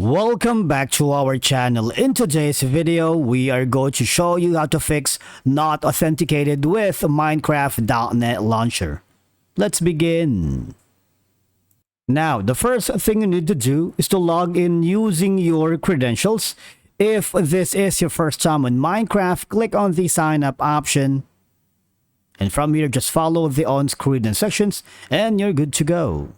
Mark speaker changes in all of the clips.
Speaker 1: Welcome back to our channel. In today's video, we are going to show you how to fix not authenticated with Minecraft.net launcher. Let's begin. Now, the first thing you need to do is to log in using your credentials. If this is your first time on Minecraft, click on the sign up option. And from here, just follow the on-screen instructions and you're good to go.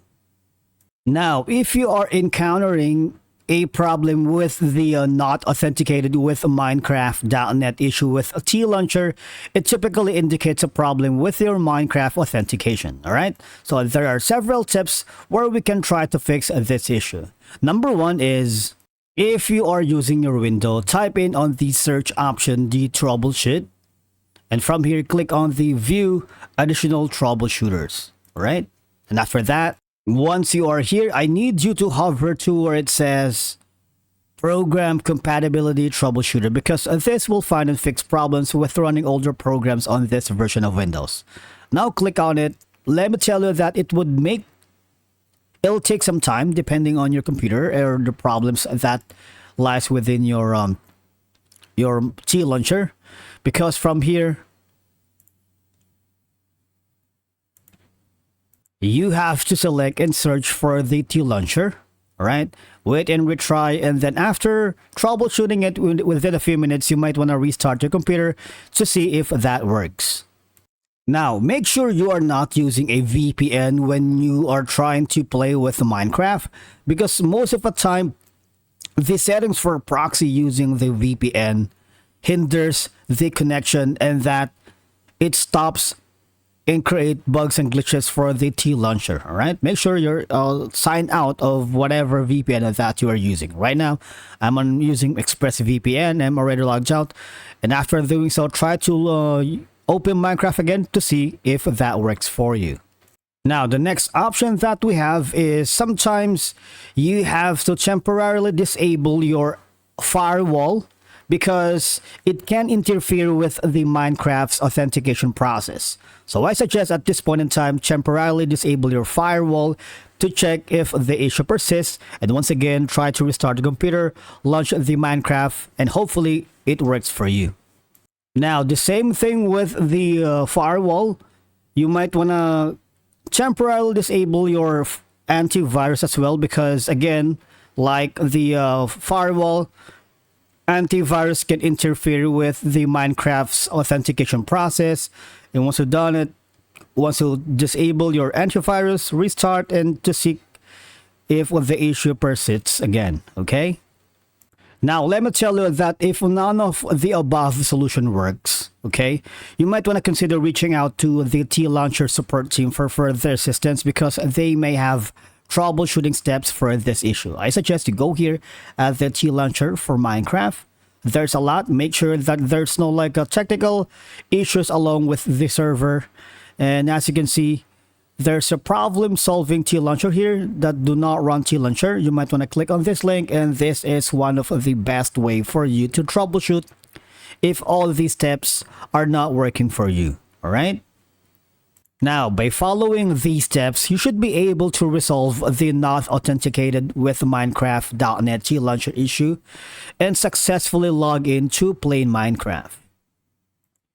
Speaker 1: Now, if you are encountering a problem with the not authenticated with Minecraft.net issue with a Tlauncher, it typically indicates a problem with your Minecraft authentication. Alright, so there are several tips where we can try to fix this issue. Number one is, if you are using your window, type in on the search option the troubleshoot, and from here click on the view additional troubleshooters. Alright, and after that, once you are here, I need you to hover to where it says Program Compatibility Troubleshooter, because this will find and fix problems with running older programs on this version of Windows. Now click on it. Let me tell you that it'll take some time depending on your computer or the problems that lies within your Tlauncher, because from here you have to select and search for the Tlauncher. Alright, wait and retry, and then after troubleshooting it within a few minutes, you might want to restart your computer to see if that works. Now, make sure you are not using a VPN when you are trying to play with Minecraft, because most of the time, the settings for proxy using the VPN hinders the connection, and that it stops and create bugs and glitches for the Tlauncher. All right, make sure you're signed out of whatever VPN that you are using. Right now, I'm using ExpressVPN. I'm already logged out, and after doing so, try to open Minecraft again to see if that works for you. Now, the next option that we have is sometimes you have to temporarily disable your firewall, because it can interfere with the Minecraft's authentication process. So I suggest at this point in time, temporarily disable your firewall to check if the issue persists. And once again, try to restart the computer, launch the Minecraft, and hopefully it works for you. Now, the same thing with the firewall. You might want to temporarily disable your antivirus as well, because again, like the firewall, antivirus can interfere with the Minecraft's authentication process. And once you've done it, once you disable your antivirus, restart and to see if the issue persists again. Okay, now let me tell you that if none of the above solution works, okay, you might want to consider reaching out to the Tlauncher support team for further assistance, because they may have troubleshooting steps for this issue. I suggest you go here at the Tlauncher for Minecraft. There's a lot. Make sure that there's no technical issues along with the server. And as you can see, there's a problem solving Tlauncher here that do not run Tlauncher. You might want to click on this link, and this is one of the best way for you to troubleshoot if all of these steps are not working for you. All right. Now, by following these steps, you should be able to resolve the not authenticated with Minecraft.net Tlauncher issue and successfully log in to play Minecraft.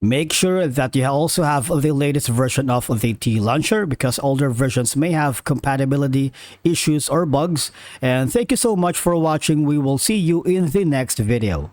Speaker 1: Make sure that you also have the latest version of the Tlauncher, because older versions may have compatibility issues or bugs. And thank you so much for watching. We will see you in the next video.